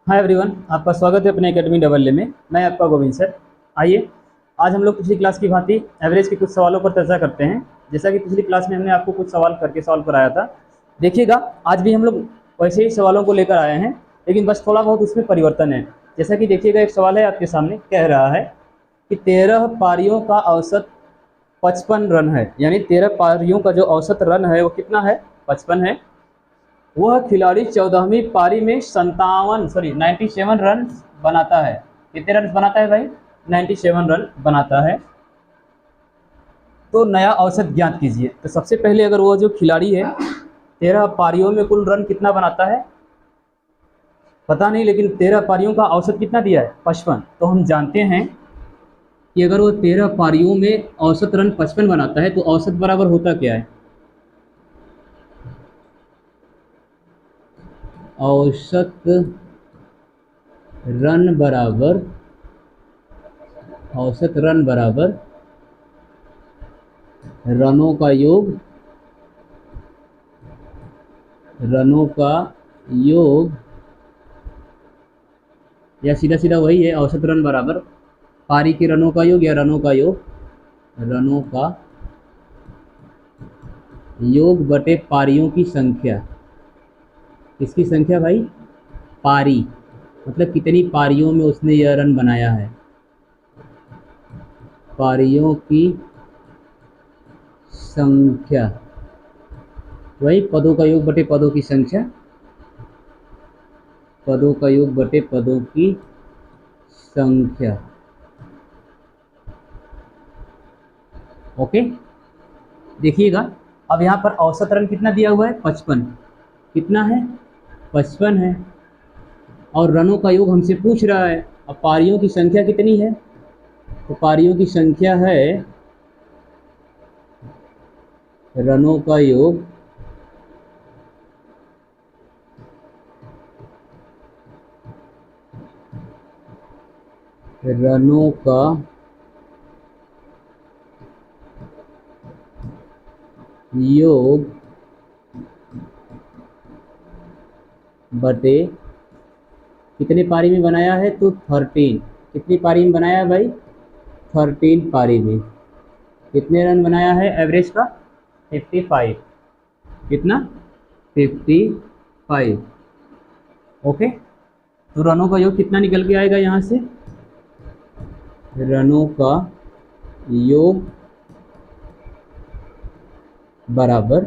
Hi everyone, आपका स्वागत है अपने एकेडमी डबल ए में। मैं आपका गोविंद सर। आइए, आज हम लोग पिछली क्लास की भांति एवरेज के कुछ सवालों पर चर्चा करते हैं। जैसा कि पिछली क्लास में हमने आपको कुछ सवाल करके सॉल्व कराया था। देखिएगा, आज भी हम लोग वैसे ही सवालों को लेकर आए हैं, लेकिन बस थोड़ा बहुत उसमें परिवर्तन है। जैसा कि देखिएगा, एक सवाल है आपके सामने, कह रहा है कि 13 पारियों का औसत 55 रन है। यानी 13 पारियों का जो औसत रन है वो कितना है? 55 है। वह खिलाड़ी 14वीं पारी में 97 रन बनाता है। कितने रन बनाता है भाई? 97 रन बनाता है। तो नया औसत ज्ञात कीजिए। तो सबसे पहले अगर वो जो खिलाड़ी है 13 पारियों में कुल रन कितना बनाता है पता नहीं, लेकिन 13 पारियों का औसत कितना दिया है? 55। तो हम जानते हैं कि अगर वो 13 पारियों में औसत रन 55 बनाता है तो औसत बराबर होता क्या है? औसत रन बराबर औसत रन बराबर रनों का योग, रनों का योग, या सीधा सीधा वही है, औसत रन बराबर पारी के रनों का योग या रनों का योग, रनों का योग बटे पारियों की संख्या। किसकी संख्या भाई? पारी, मतलब कितनी पारियों में उसने यह रन बनाया है। पारियों की संख्या, वही पदों का योग बटे पदों की संख्या, पदों का योग बटे पदों की संख्या। ओके, देखिएगा, अब यहाँ पर औसत रन कितना दिया हुआ है? 55। कितना है? 55 है। और रनों का योग हमसे पूछ रहा है। अब पारियों की संख्या कितनी है? तो पारियों की संख्या है रनों का योग रनों का योग बटे कितने पारी में बनाया है? तो 13। कितनी पारी में बनाया है भाई? 13 पारी में। कितने रन बनाया है एवरेज का? 55। कितना? 55। ओके, तो रनों का योग कितना निकल के आएगा यहाँ से? रनों का योग बराबर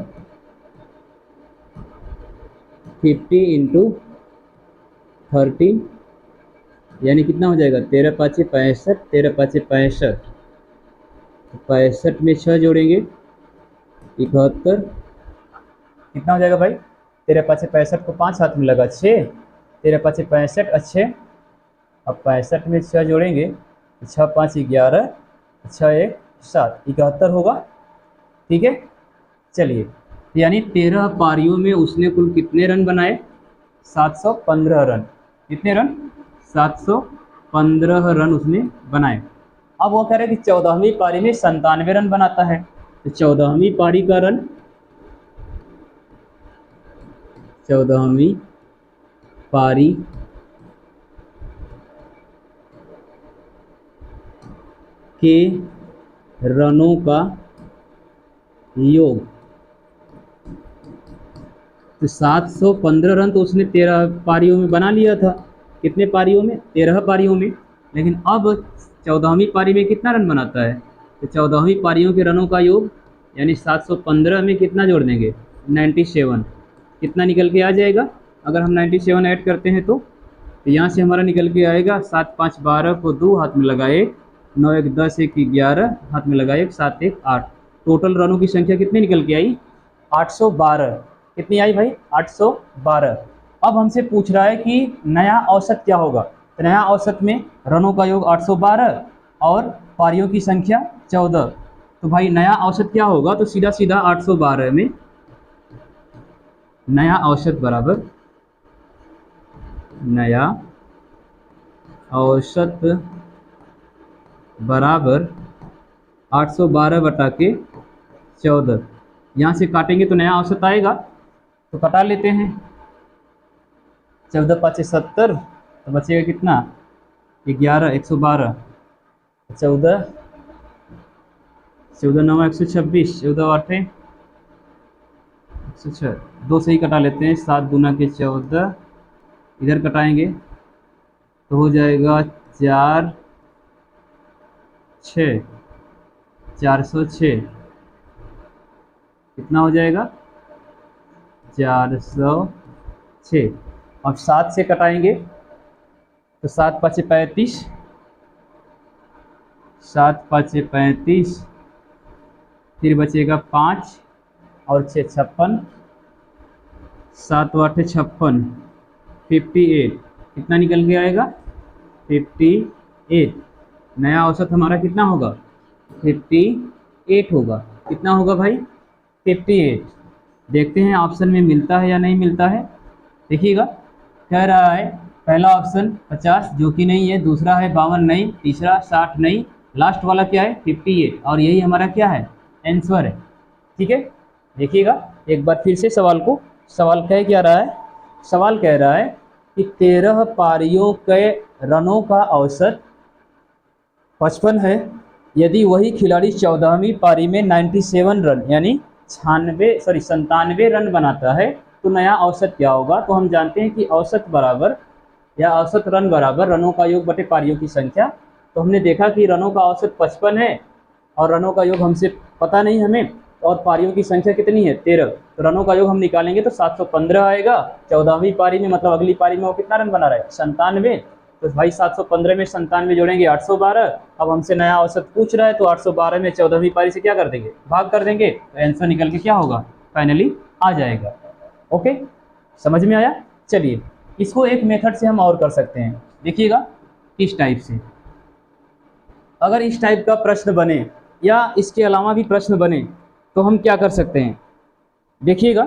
50 इंटू 13, यानी कितना हो जाएगा? 13 पाँचे 65, 13 पाँचे 65, 65 में 6 जोड़ेंगे 71। कितना हो जाएगा भाई? 13 पाँचे 65 को 5 हाथ में लगा 6, 13 पाँचे 65 अच्छे। अब 65 में 6 जोड़ेंगे, 6 5 11, 6 1 7, 71 होगा। ठीक है, चलिए, यानी 13 पारियों में उसने कुल कितने रन बनाए? 715 रन। कितने रन? 715 रन उसने बनाए। अब वो कह रहे हैं कि 14वीं पारी में 97 रन बनाता है। तो 14वीं पारी का रन, 14वीं पारी के रनों का योग। तो 715 रन तो उसने 13 पारियों में बना लिया था। कितने पारियों में? 13 पारियों में। लेकिन अब 14वीं पारी में कितना रन बनाता है? तो 14वीं पारियों के रनों का योग, यानी 715 में कितना जोड़ देंगे? 97। कितना निकल के आ जाएगा अगर हम 97 ऐड करते हैं? तो यहाँ से हमारा निकल के आएगा 7 5 12 को 2 हाथ में लगा 1, 9 1 10 1 11 हाथ में लगा 1, 7 1 8। टोटल रनों की संख्या कितनी निकल के आई? 812। कितनी आई भाई? 812। अब हमसे पूछ रहा है कि नया औसत क्या होगा। तो नया औसत में रनों का योग 812 और पारियों की संख्या 14। तो भाई नया औसत क्या होगा? तो सीधा सीधा 812 में नया औसत बराबर, नया औसत बराबर 812 बटा के 14। यहाँ से काटेंगे तो नया औसत आएगा, तो कटा लेते हैं। 14 5 70, तो बचेगा कितना, 11, 112, 14, 14 9 126, 14 8 106, 2 से ही कटा लेते हैं, 7 दूना के 14, इधर कटाएंगे तो हो जाएगा 4 6, 406, कितना हो जाएगा 406। अब 7 से कटाएंगे तो 7 5 35, 7 5 35, फिर बचेगा 5 और 6 56, 7 8 56, 58, कितना निकल के आएगा 58। नया औसत हमारा कितना होगा 58 होगा। कितना होगा भाई 58। देखते हैं ऑप्शन में मिलता है या नहीं मिलता है। देखिएगा कह रहा है पहला ऑप्शन 50 जो कि नहीं है, दूसरा है 52 नहीं, तीसरा 60 नहीं, लास्ट वाला क्या है 58, और यही हमारा क्या है आंसर है। ठीक है, देखिएगा एक बार फिर से सवाल कह क्या रहा है। सवाल कह रहा है कि 13 पारियों के रनों का औसत 55 है। यदि वही खिलाड़ी 14वीं पारी में 97 रन यानी 97 रन बनाता है तो नया औसत क्या होगा। तो हम जानते हैं कि औसत बराबर या औसत रन बराबर रनों का योग बटे पारियों की संख्या। तो हमने देखा कि रनों का औसत 55 है और रनों का योग हमसे पता नहीं हमें, और पारियों की संख्या कितनी है 13, तो रनों का योग हम निकालेंगे तो 715 आएगा। 14वीं पारी में मतलब अगली पारी में वो कितना रन बना रहा है 97, तो भाई 715 में 97 जोड़ेंगे 812। अब हमसे नया औसत पूछ रहा है तो 812 में 14वीं पारी से क्या कर देंगे भाग कर देंगे, तो आंसर निकल के क्या होगा फाइनली आ जाएगा। ओके, समझ में आया। चलिए इसको एक मेथड से हम और कर सकते हैं। देखिएगा किस टाइप से, अगर इस टाइप का प्रश्न बने या इसके अलावा भी प्रश्न बने तो हम क्या कर सकते हैं। देखिएगा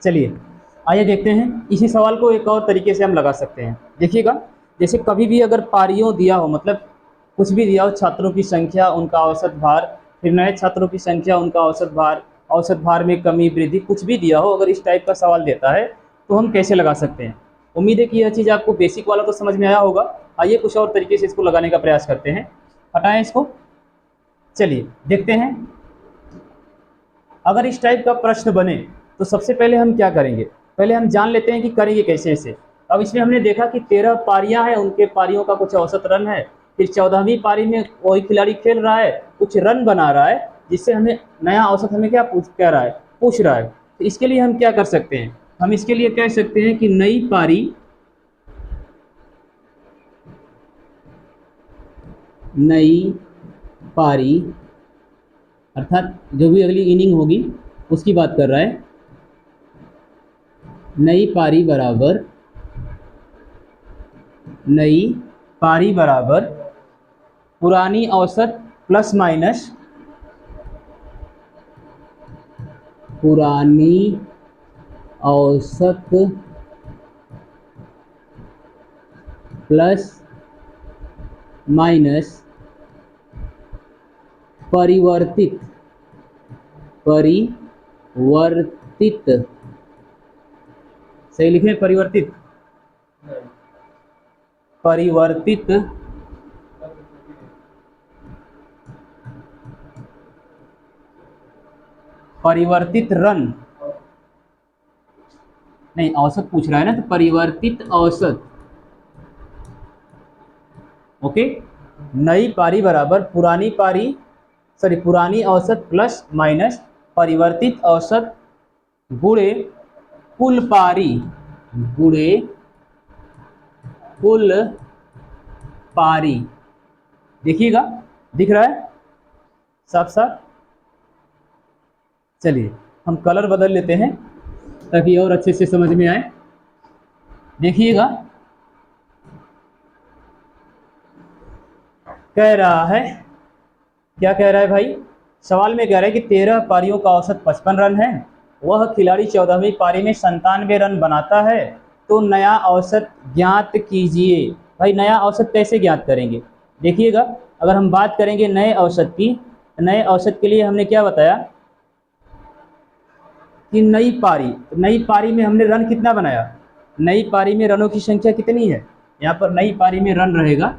चलिए आइए देखते हैं, इसी सवाल को एक और तरीके से हम लगा सकते हैं। देखिएगा जैसे कभी भी अगर पारियों दिया हो, मतलब कुछ भी दिया हो, छात्रों की संख्या उनका औसत भार, फिर नए छात्रों की संख्या उनका औसत भार में कमी वृद्धि, कुछ भी दिया हो, अगर इस टाइप का सवाल देता है तो हम कैसे लगा सकते हैं। उम्मीद है कि यह चीज़ आपको बेसिक वाला तो समझ में आया होगा। आइए कुछ और तरीके से इसको लगाने का प्रयास करते हैं। हटाएं इसको, चलिए देखते हैं। अगर इस टाइप का प्रश्न बने तो सबसे पहले हम क्या करेंगे, पहले हम जान लेते हैं कि करेंगे कैसे इसे। अब इसमें हमने देखा कि 13 पारियां हैं, उनके पारियों का कुछ औसत रन है, फिर 14वीं पारी में वही खिलाड़ी खेल रहा है, कुछ रन बना रहा है, जिससे हमें नया औसत हमें क्या पूछ रहा है। तो इसके लिए हम क्या कर सकते हैं, हम इसके लिए कह सकते हैं कि नई पारी अर्थात जो भी अगली इनिंग होगी उसकी बात कर रहा है। नई पारी बराबर पुरानी औसत प्लस माइनस पुरानी औसत प्लस माइनस परिवर्तित सही लिखें परिवर्तित रन, नहीं औसत पूछ रहा है ना, तो परिवर्तित औसत। ओके, नई पारी बराबर पुरानी औसत प्लस माइनस परिवर्तित औसत गुणे कुल पारी। देखिएगा दिख रहा है साफ साफ। चलिए हम कलर बदल लेते हैं ताकि और अच्छे से समझ में आए। देखिएगा कह रहा है, क्या कह रहा है भाई, सवाल में कह रहा है कि 13 पारियों का औसत 55 रन है, वह खिलाड़ी 14वीं पारी में 97 रन बनाता है, तो नया औसत ज्ञात कीजिए। भाई नया औसत कैसे ज्ञात करेंगे। देखिएगा अगर हम बात करेंगे नए औसत की, नए औसत के लिए हमने क्या बताया, कि नई पारी, नई पारी में हमने रन कितना बनाया, नई पारी में रनों की संख्या कितनी है, यहाँ पर नई पारी में रन रहेगा,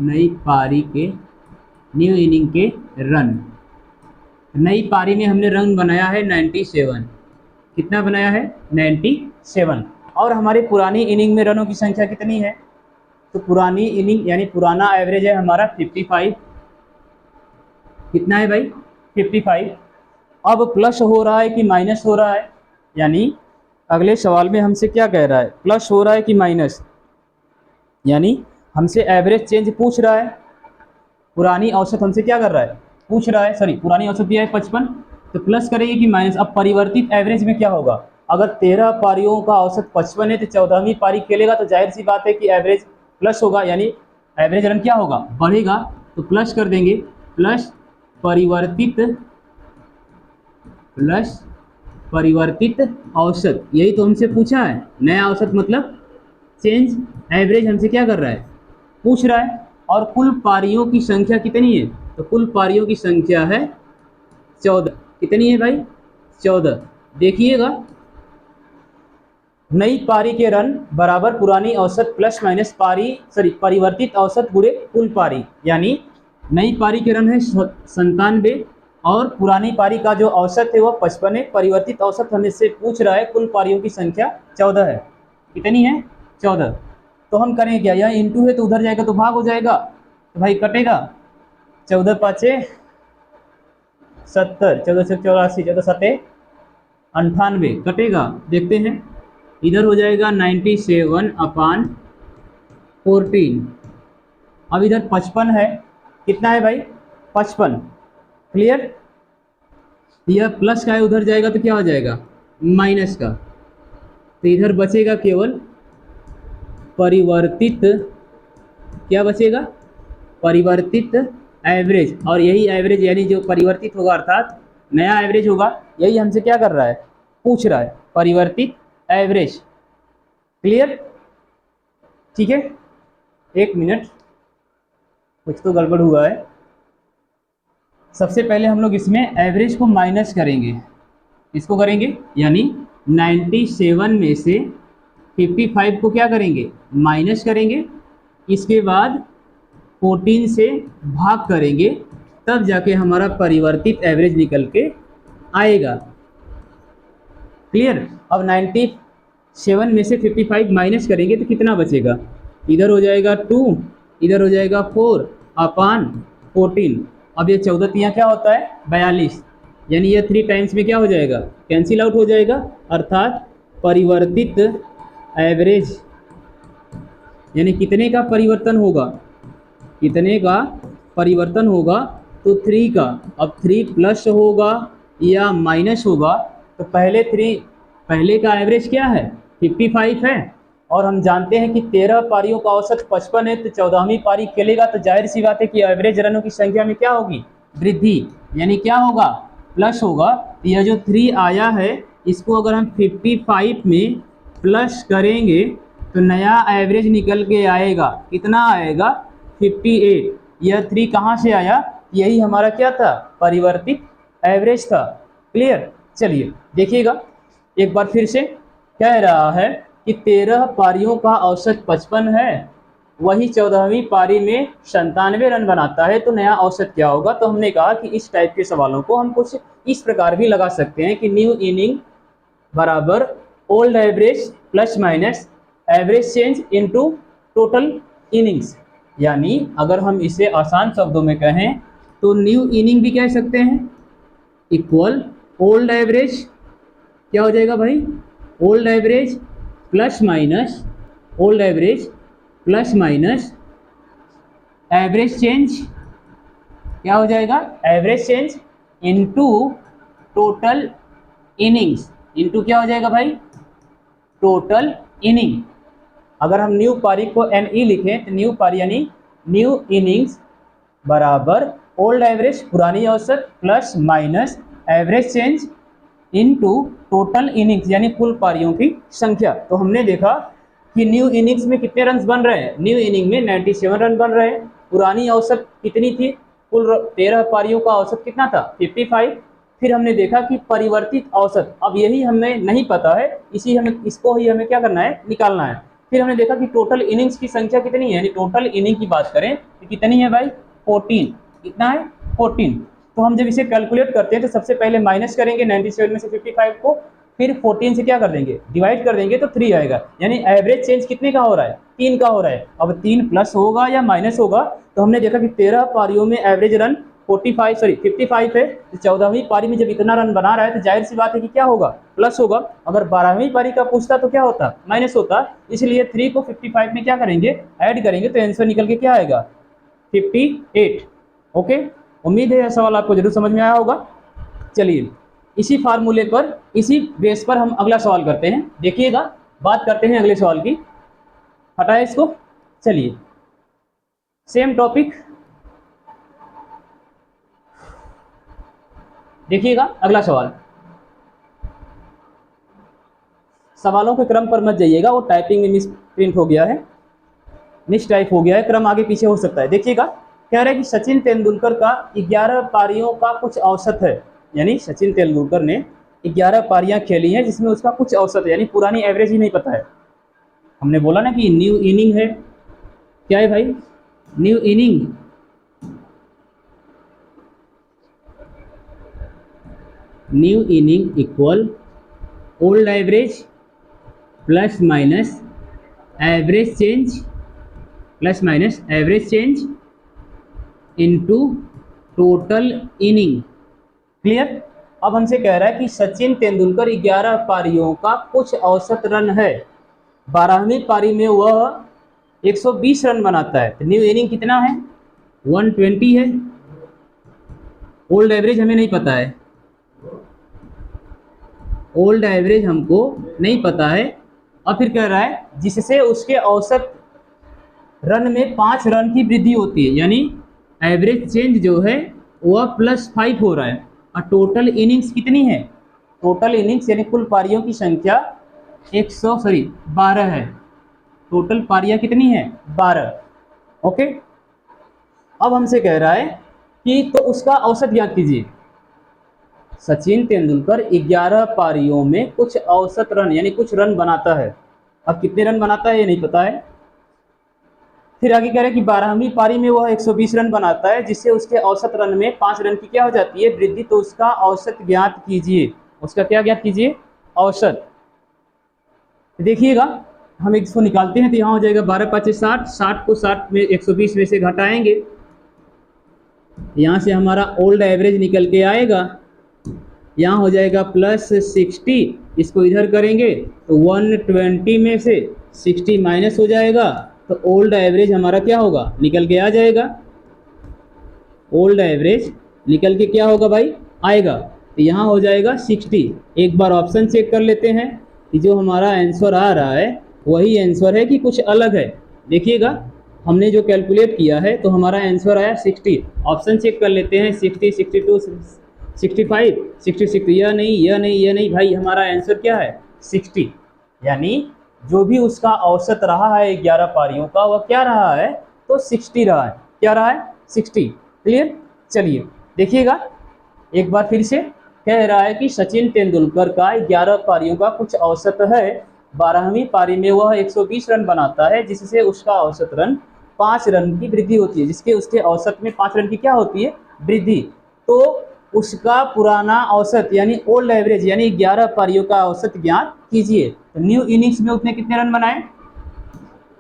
नई पारी के न्यू इनिंग के रन, नई पारी में हमने रन बनाया है 97, कितना बनाया है 97, और हमारी पुरानी इनिंग में रनों की संख्या कितनी है, तो पुरानी इनिंग यानी पुराना एवरेज है हमारा 55, कितना है भाई 55। अब प्लस हो रहा है कि माइनस हो रहा है, यानी अगले सवाल में हमसे क्या कह रहा है, प्लस हो रहा है कि माइनस, यानी हमसे एवरेज चेंज पूछ रहा है, पुरानी औसत हमसे क्या कर रहा है पूछ रहा है, सॉरी पुरानी औसत दिया है 55, तो प्लस करेंगे कि माइनस। अब परिवर्तित एवरेज में क्या होगा, अगर 13 पारियों का औसत 55 है तो 14वीं पारी खेलेगा तो जाहिर सी बात है कि एवरेज प्लस होगा, यानी एवरेज रन क्या होगा बढ़ेगा, तो प्लस कर देंगे, प्लस परिवर्तित औसत, यही तो हमसे पूछा है, नया औसत मतलब चेंज एवरेज हमसे क्या कर रहा है पूछ रहा है। और कुल पारियों की संख्या कितनी है, तो कुल पारियों की संख्या है 14, कितनी है भाई 14, देखिएगा नई पारी के रन बराबर पुरानी औसत प्लस माइनस परिवर्तित औसत बुरे कुल पारी, यानी नई पारी के रन है 97 और पुरानी पारी का जो औसत है वो 55 है, परिवर्तित औसत हमें से पूछ रहा है, कुल पारियों की संख्या 14 है, कितनी है 14। तो हम करें क्या, यहाँ इंटू है तो उधर जाएगा तो भाग हो जाएगा, तो भाई कटेगा 14 पाँचे 70, 14 से 84, 14 सत्ते 98 कटेगा, देखते हैं इधर हो जाएगा 97/14, अब इधर 55 है, कितना है भाई 55, क्लियर, यह प्लस का है उधर जाएगा तो क्या हो जाएगा माइनस का, तो इधर बचेगा केवल परिवर्तित, क्या बचेगा परिवर्तित एवरेज, और यही एवरेज यानी जो परिवर्तित होगा अर्थात नया एवरेज होगा, यही हमसे क्या कर रहा है पूछ रहा है, परिवर्तित एवरेज, क्लियर, ठीक है। एक मिनट, कुछ तो गड़बड़ हुआ है, सबसे पहले हम लोग इसमें एवरेज को माइनस करेंगे, इसको करेंगे यानी 97 में से 55 को क्या करेंगे माइनस करेंगे, इसके बाद 14 से भाग करेंगे, तब जाके हमारा परिवर्तित एवरेज निकल के आएगा, क्लियर। अब 97 में से 55 माइनस करेंगे तो कितना बचेगा, इधर हो जाएगा 2, इधर हो जाएगा 4/14, अब ये 14 यहाँ क्या होता है 42, यानी ये 3 टाइम्स में क्या हो जाएगा कैंसिल आउट हो जाएगा, अर्थात परिवर्तित एवरेज यानी कितने का परिवर्तन होगा, कितने का परिवर्तन होगा, तो 3 का, अब 3 प्लस होगा या माइनस होगा, तो पहले का एवरेज क्या है 55 है, और हम जानते हैं कि 13 पारियों का औसत 55 है, तो 14वीं पारी खेलेगा तो जाहिर सी बात है कि एवरेज रनों की संख्या में क्या होगी वृद्धि, यानी क्या होगा प्लस होगा। यह जो 3 आया है इसको अगर हम 55 में प्लस करेंगे तो नया एवरेज निकल के आएगा, कितना आएगा 58, यह 3 कहाँ से आया, यही हमारा क्या था परिवर्तित एवरेज था, क्लियर। चलिए देखिएगा एक बार फिर से, कह रहा है कि 13 पारियों का औसत 55 है, वही 14वीं पारी में 97 रन बनाता है, तो नया औसत क्या होगा, तो हमने कहा कि इस टाइप के सवालों को हम कुछ इस प्रकार भी लगा सकते हैं कि न्यू इनिंग बराबर old average plus minus average change into total innings, यानी अगर हम इसे आसान शब्दों में कहें तो न्यू इनिंग भी कह सकते हैं इक्वल ओल्ड एवरेज, क्या हो जाएगा भाई old average plus minus, old average plus minus average change, क्या हो जाएगा average change into total innings, into क्या हो जाएगा भाई टोटल इनिंग। अगर हम न्यू पारी को NE लिखें तो न्यू पारी यानी न्यू इनिंग्स बराबर ओल्ड एवरेज पुरानी औसत plus minus average change into total innings यानी कुल पारियों की संख्या। तो हमने देखा कि न्यू इनिंग्स में कितने रन बन रहे हैं, न्यू इनिंग में 97 रन बन रहे हैं, पुरानी औसत कितनी थी कुल 13 पारियों का औसत कितना था 55। फिर हमने देखा कि परिवर्तित औसत, अब यही हमें नहीं पता है, इसको ही हमें क्या करना है, निकालना है। फिर हमने देखा कि टोटल इनिंग्स की संख्या कितनी है, यानी टोटल इनिंग की बात करें तो कितनी है भाई 14। कितना है 14। तो हम जब इसे कैलकुलेट करते हैं तो सबसे पहले माइनस करेंगे 97 में से 55 को, फिर 14 से क्या कर देंगे, डिवाइड कर देंगे तो 3 आएगा, यानी एवरेज चेंज कितने का हो रहा है, 3 का हो रहा है। अब 3 प्लस होगा या माइनस होगा, तो हमने देखा कि 13 पारियों में एवरेज रन 55 है, तो 14वीं पारी में जब इतना रन बना रहा है तो जाहिर सी बात है कि क्या होगा, प्लस होगा। अगर 12वीं पारी का पूछता तो क्या होता, माइनस होता। इसलिए 3 को 55 में क्या करेंगे, ऐड करेंगे, तो आंसर निकल के क्या आएगा 58। ओके, उम्मीद है यह सवाल आपको जरूर समझ में आया होगा। चलिए इसी फार्मूले पर, इसी बेस पर हम अगला सवाल करते हैं। देखिएगा, बात करते हैं अगले सवाल की। हटाए इसको, चलिए सेम टॉपिक, देखिएगा अगला सवाल। सवालों के क्रम पर मत जाइएगा, वो टाइपिंग में मिस प्रिंट हो गया है, मिस टाइप हो गया है, क्रम आगे पीछे हो सकता है। देखिएगा, कह रहे हैं कि सचिन तेंदुलकर का 11 पारियों का कुछ औसत है, यानी सचिन तेंदुलकर ने 11 पारियां खेली हैं जिसमें उसका कुछ औसत है, यानी पुरानी एवरेज ही नहीं पता है। हमने बोला ना कि न्यू इनिंग है, क्या है भाई, new inning. New inning equal old average plus minus average change, plus minus average change into total inning. Clear. अब हमसे कह रहा है कि सचिन तेंदुलकर 11 पारियों का कुछ औसत रन है, 12वीं पारी में वह 120 रन बनाता है, तो न्यू इनिंग कितना है 120 है। ओल्ड एवरेज हमें नहीं पता है, ओल्ड एवरेज हमको नहीं पता है। और फिर कह रहा है जिससे उसके औसत रन में 5 रन की वृद्धि होती है, यानी एवरेज चेंज जो है वह +5 हो रहा है। और टोटल इनिंग्स कितनी है, टोटल इनिंग्स यानी कुल पारियों की संख्या 12 है। टोटल पारियां कितनी है 12। ओके, अब हमसे कह रहा है कि तो उसका औसत ज्ञात कीजिए। सचिन तेंदुलकर 11 पारियों में कुछ औसत रन यानी कुछ रन बनाता है, अब कितने रन बनाता है ये नहीं पता है। फिर आगे कह रहे हैं कि 12वीं पारी में वह 120 रन बनाता है जिससे उसके औसत रन में 5 रन की क्या हो जाती है, वृद्धि। तो उसका औसत ज्ञात कीजिए, उसका क्या ज्ञात कीजिए, औसत। देखिएगा, हम इसको निकालते हैं तो यहाँ हो जाएगा 12 5 60, 60 को 60 में 120 में से घटाएंगे, यहाँ से हमारा ओल्ड एवरेज निकल के आएगा, यहाँ हो जाएगा +60, इसको इधर करेंगे तो 120 में से 60 माइनस हो जाएगा, तो ओल्ड एवरेज हमारा क्या होगा, निकल के आ जाएगा। ओल्ड एवरेज निकल के क्या होगा भाई, आएगा, तो यहाँ हो जाएगा 60। एक बार ऑप्शन चेक कर लेते हैं कि जो हमारा आंसर आ रहा है वही आंसर है कि कुछ अलग है। देखिएगा, हमने जो कैलकुलेट किया है तो हमारा आंसर आया 60। ऑप्शन चेक कर लेते हैं, 60, 62, 65, 66, यह नहीं, यह नहीं, यह नहीं भाई, हमारा आंसर क्या है 60। यानी जो भी उसका औसत रहा है 11 पारियों का वह क्या रहा है, तो 60 रहा है। क्या रहा है 60। क्लियर। चलिए देखिएगा, एक बार फिर से कह रहा है कि सचिन तेंदुलकर का 11 पारियों का कुछ औसत है, 12वीं पारी में वह 120 रन बनाता है जिससे उसका औसत रन 5 रन की वृद्धि होती है, जिसके उसके औसत में 5 रन की क्या होती है, वृद्धि। तो उसका पुराना औसत यानी ओल्ड एवरेज यानी 11 पारियों का औसत ज्ञात कीजिए। तो न्यू इनिंग्स में उसने कितने रन बनाए,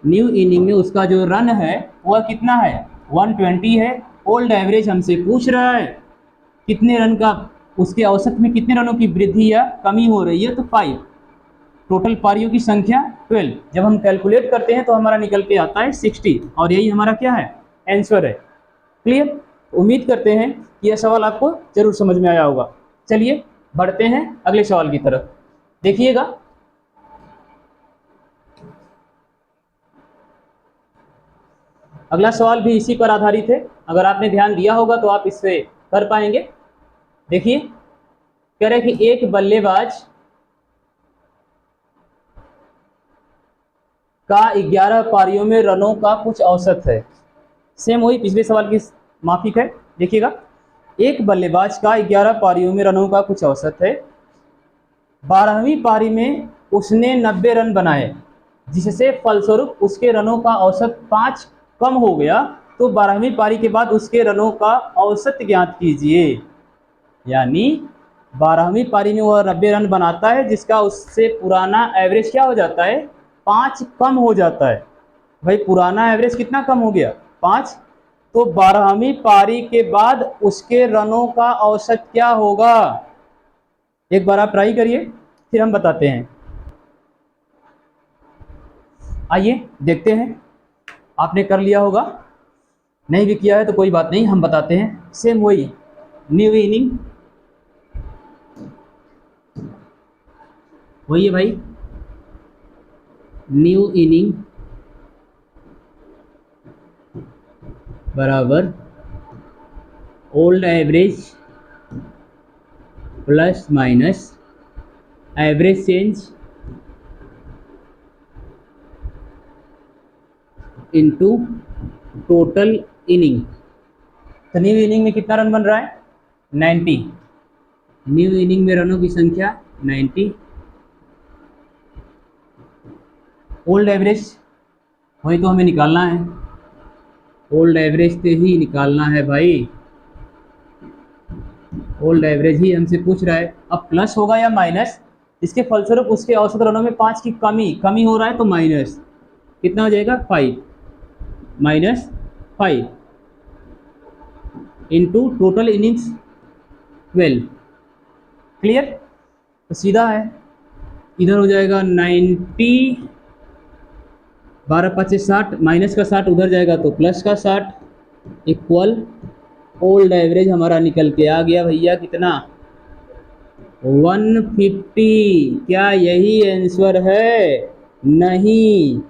न्यू इनिंग में उसका जो रन है वह कितना है 120 है। ओल्ड एवरेज हमसे पूछ रहा है कितने रन का, उसके औसत में कितने रनों की वृद्धि या कमी हो रही है, तो 5। टोटल पारियों की संख्या 12। जब हम कैलकुलेट करते हैं तो हमारा निकल के आता है 60, और यही हमारा क्या है, आंसर है। क्लियर। उम्मीद करते हैं कि यह सवाल आपको जरूर समझ में आया होगा। चलिए बढ़ते हैं अगले सवाल की तरफ। देखिएगा, अगला सवाल भी इसी पर आधारित है, अगर आपने ध्यान दिया होगा तो आप इससे कर पाएंगे। देखिए, कह रहे कि एक बल्लेबाज का 11 पारियों में रनों का कुछ औसत है। सेम वही पिछले सवाल की माफिक है। देखिएगा, एक बल्लेबाज का 11 पारियों में रनों का कुछ औसत है, 12वीं पारी में उसने 90 रन बनाए, जिससे फलस्वरूप उसके रनों का औसत 5 कम हो गया, तो 12वीं पारी के बाद उसके रनों का औसत ज्ञात कीजिए। यानी 12वीं पारी में वह 90 रन बनाता है, जिसका उससे पुराना एवरेज क्या हो जाता है, 5 कम हो जाता है। भाई पुराना एवरेज कितना कम हो गया, 5। तो 12वीं पारी के बाद उसके रनों का औसत क्या होगा, एक बार आप ट्राई करिए, फिर हम बताते हैं। आइए देखते हैं, आपने कर लिया होगा, नहीं भी किया है तो कोई बात नहीं, हम बताते हैं। सेम वही न्यू इनिंग, वही है भाई, न्यू इनिंग बराबर old average plus minus average change into total inning. तो न्यू इनिंग में कितना रन बन रहा है, 90। न्यू इनिंग में रनों की संख्या 90। ओल्ड एवरेज वही तो हमें निकालना है, ओल्ड एवरेज से ही निकालना है भाई, ओल्ड एवरेज ही हमसे पूछ रहा है। अब प्लस होगा या माइनस, इसके फलस्वरूप उसके औसत रनों में 5 की कमी हो रहा है, तो माइनस कितना हो जाएगा, 5 minus 5 into total innings 12। Clear, तो सीधा है, इधर हो जाएगा 90, 12 5 60, माइनस का 60 उधर जाएगा तो प्लस का 60 इक्वल ओल्ड एवरेज हमारा निकल के आ गया भैया कितना, 150। क्या यही आंसर है, नहीं,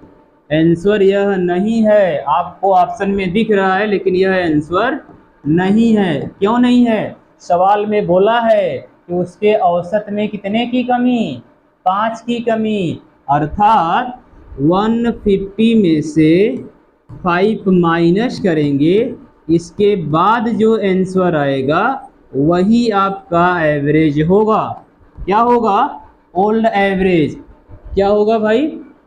आंसर यह नहीं है, आपको ऑप्शन में दिख रहा है लेकिन यह आंसर नहीं है। क्यों नहीं है, सवाल में बोला है कि उसके औसत में कितने की कमी, 5 की कमी, अर्थात 150 में से 5 माइनस करेंगे, इसके बाद जो आंसर आएगा वही आपका एवरेज होगा। क्या होगा, ओल्ड एवरेज। क्या होगा भाई,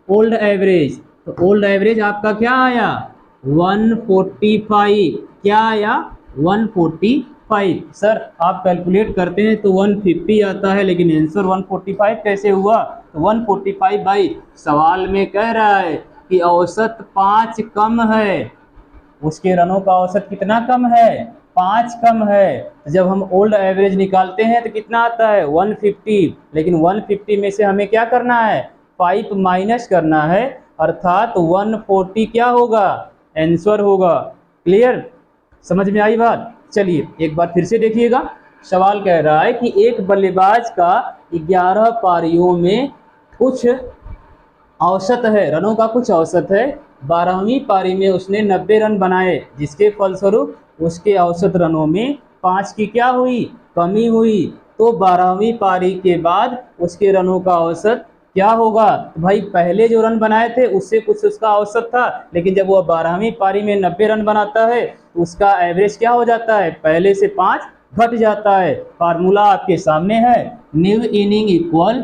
ओल्ड एवरेज। तो ओल्ड एवरेज आपका क्या आया, 145। क्या आया, 145। सर आप कैलकुलेट करते हैं तो 150 आता है, लेकिन आंसर 145 कैसे हुआ, तो 145 भाई सवाल में कह रहा है कि औसत 5 कम है, उसके रनों का औसत कितना कम है, 5 कम है। जब हम ओल्ड एवरेज निकालते हैं तो कितना आता है, 150, लेकिन 150 में से हमें क्या करना है, 5 माइनस करना है, अर्थात 140 क्या होगा, आंसर होगा। क्लियर, समझ में आई बात। चलिए एक बार फिर से देखिएगा, सवाल कह रहा है कि एक बल्लेबाज का 11 पारियों में कुछ औसत है, रनों का कुछ औसत है, 12वीं पारी में उसने 90 रन बनाए, जिसके फलस्वरूप उसके औसत रनों में 5 की क्या हुई, कमी हुई। तो 12वीं पारी के बाद उसके रनों का औसत क्या होगा, तो भाई पहले जो रन बनाए थे उससे कुछ उसका औसत था, लेकिन जब वह 12वीं पारी में 90 रन बनाता है तो उसका एवरेज क्या हो जाता है, पहले से 5 घट जाता है। फार्मूला आपके सामने है, new inning equal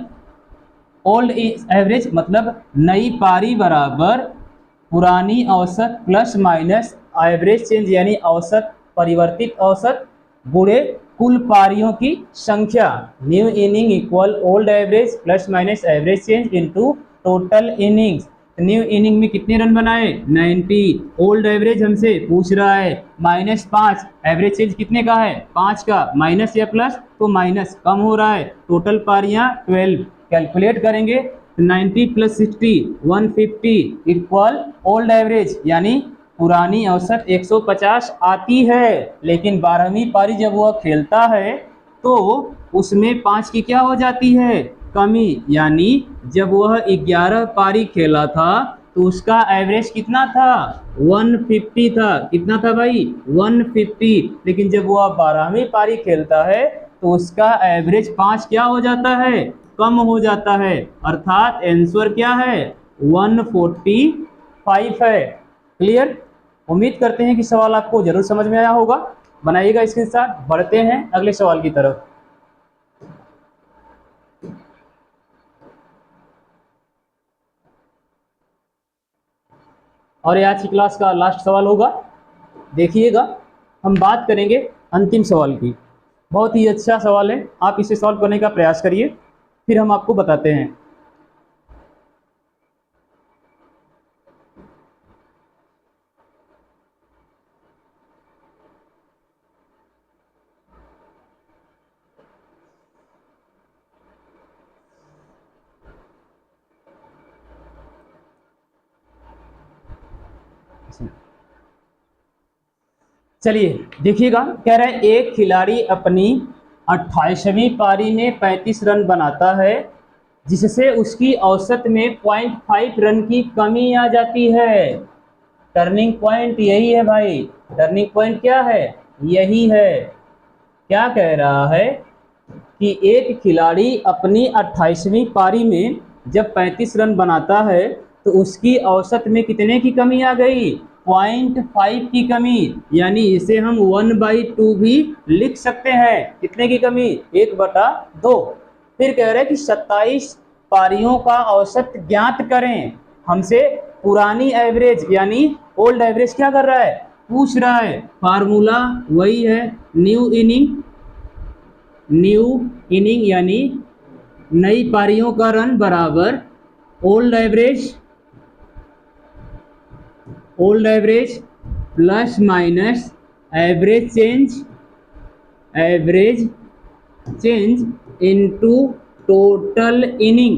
old average, मतलब नई पारी बराबर पुरानी औसत प्लस माइनस एवरेज चेंज, यानी औसत परिवर्तित औसत गुणे कुल पारियों की संख्या। New inning equal old average plus minus average change into total innings. New inning में कितने रन बनाए, 90। ओल्ड एवरेज हमसे पूछ रहा है -5, एवरेज चेंज कितने का है, 5 का, माइनस या प्लस, तो माइनस कम हो रहा है, टोटल पारियां 12। कैलकुलेट करेंगे 90 प्लस 60 150 इक्वल ओल्ड एवरेज, यानी पुरानी औसत 150 आती है, लेकिन 12वीं पारी जब वह खेलता है तो उसमें 5 की क्या हो जाती है, कमी। यानी जब वह 11 पारी खेला था तो उसका एवरेज कितना था, 150 था। कितना था भाई, 150, लेकिन जब वह 12वीं पारी खेलता है तो उसका एवरेज 5 क्या हो जाता है, कम हो जाता है, अर्थात आंसर क्या है, 145 है। क्लियर, उम्मीद करते हैं कि सवाल आपको जरूर समझ में आया होगा। बनाइएगा स्क्रीनशॉट। बढ़ते हैं अगले सवाल की तरफ। और ये आज की क्लास का लास्ट सवाल होगा। देखिएगा, हम बात करेंगे अंतिम सवाल की। बहुत ही अच्छा सवाल है, आप इसे सॉल्व करने का प्रयास करिए, फिर हम आपको बताते हैं। चलिए देखिएगा, कह रहा है एक खिलाड़ी अपनी 28वीं पारी में 35 रन बनाता है, जिससे उसकी औसत में 0.5 रन की कमी आ जाती है। टर्निंग पॉइंट यही है भाई, टर्निंग पॉइंट क्या है, यही है। क्या कह रहा है कि एक खिलाड़ी अपनी 28वीं पारी में जब 35 रन बनाता है तो उसकी औसत में कितने की कमी आ गई, 0.5 की कमी। यानी इसे हम 1/2 भी लिख सकते हैं। कितने की कमी, 1/2। फिर कह रहे हैं कि 27 पारियों का औसत ज्ञात करें। हमसे पुरानी एवरेज यानी ओल्ड एवरेज क्या कर रहा है, पूछ रहा है। फार्मूला वही है, न्यू इनिंग यानी नई पारियों का रन बराबर old average plus minus average change into total inning.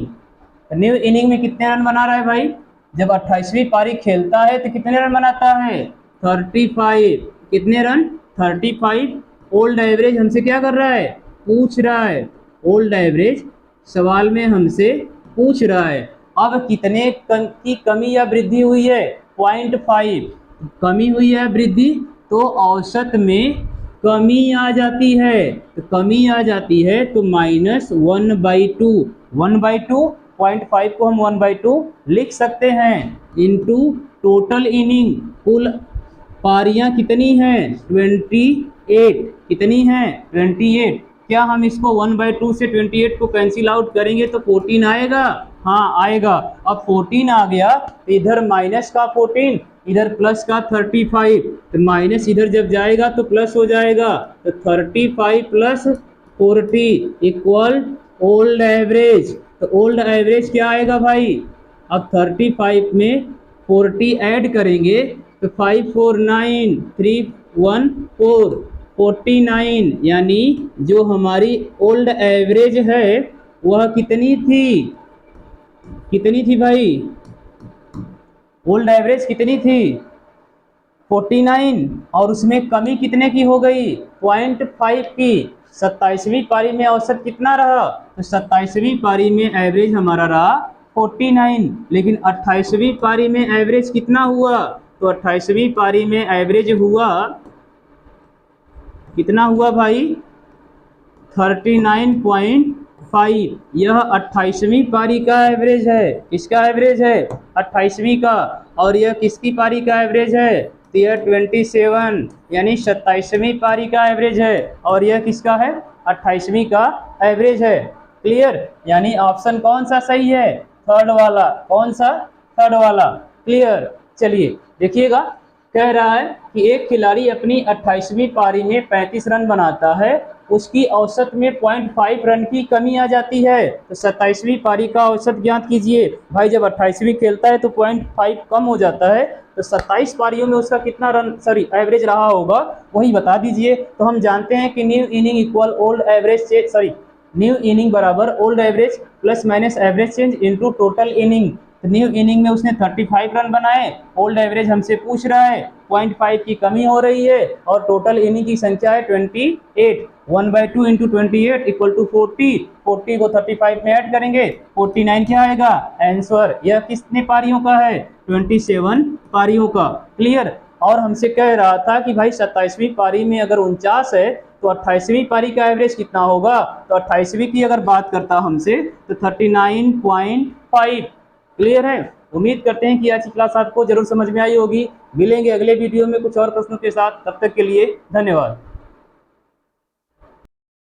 New inning में कितने रन बना रहा है भाई, जब 28वीं पारी खेलता है तो कितने रन बनाता है, 35। कितने रन, 35। ओल्ड एवरेज हमसे क्या कर रहा है, पूछ रहा है। ओल्ड एवरेज सवाल में हमसे पूछ रहा है। अब कितने की कमी या वृद्धि हुई है, 0.5 कमी हुई है वृद्धि, तो औसत में कमी आ जाती है। तो कमी आ जाती है तो -1/2। 1/2, 0.5 को हम 1/2 लिख सकते हैं, इनटू टोटल इनिंग। कुल पारियां कितनी हैं, 28। कितनी हैं, 28। क्या हम इसको 1/2 से 28 को कैंसिल आउट करेंगे तो 14 आएगा, हाँ आएगा। अब 14 आ गया तो इधर माइनस का 14, इधर प्लस का 35। तो माइनस इधर जब जाएगा तो प्लस हो जाएगा, तो 35 प्लस 40 इक्वल ओल्ड एवरेज। तो ओल्ड एवरेज क्या आएगा भाई, अब 35 में 40 ऐड करेंगे तो 5 4 9 3 1 4 49। यानी जो हमारी ओल्ड एवरेज है वह कितनी थी भाई, ओल्ड एवरेज कितनी थी, 49। और उसमें कमी कितने की हो गई, 0.5 की। 27वीं पारी में औसत कितना रहा, तो 27वीं पारी में एवरेज हमारा रहा 49। लेकिन 28वीं पारी में एवरेज कितना हुआ, तो 28वीं पारी में एवरेज हुआ, कितना हुआ भाई, 39.5। यह 28वीं पारी का एवरेज है। किसका एवरेज है, 28वीं का। और यह किसकी पारी का एवरेज है, तो यह 27 यानी 27वीं पारी का एवरेज है। और यह किसका है, 28वीं का एवरेज है। क्लियर, यानी ऑप्शन कौन सा सही है, थर्ड वाला। कौन सा, थर्ड वाला। क्लियर। चलिए देखिएगा, कह रहा है कि एक खिलाड़ी अपनी 28वीं पारी में 35 रन बनाता है, उसकी औसत में 0.5 रन की कमी आ जाती है। तो 27वीं पारी का औसत ज्ञात कीजिए। भाई जब 28वीं खेलता है तो 0.5 कम हो जाता है, तो 27 पारियों में उसका कितना रन एवरेज रहा होगा वही बता दीजिए। तो हम जानते हैं कि new inning equal old average new inning बराबर old average plus minus average change into total inning. तो न्यू इनिंग में उसने 35 रन बनाए, ओल्ड एवरेज हमसे पूछ रहा है, 0.5 की कमी हो रही है, और टोटल इनिंग की संख्या है 28। 1/2 इंटू 28 इक्वल टू 40। 40 को 35 में ऐड करेंगे, 49 क्या आएगा आंसर। यह कितने पारियों का है, 27 पारियों का। क्लियर। और हमसे कह रहा था कि भाई 27वीं पारी में अगर 49 है तो 28वीं पारी का एवरेज कितना होगा, तो 28वीं की अगर बात करता हमसे तो 39.5। क्लियर है। उम्मीद करते हैं कि आज की क्लास आपको जरूर समझ में आई होगी। मिलेंगे अगले वीडियो में कुछ और प्रश्नों के साथ, तब तक के लिए धन्यवाद।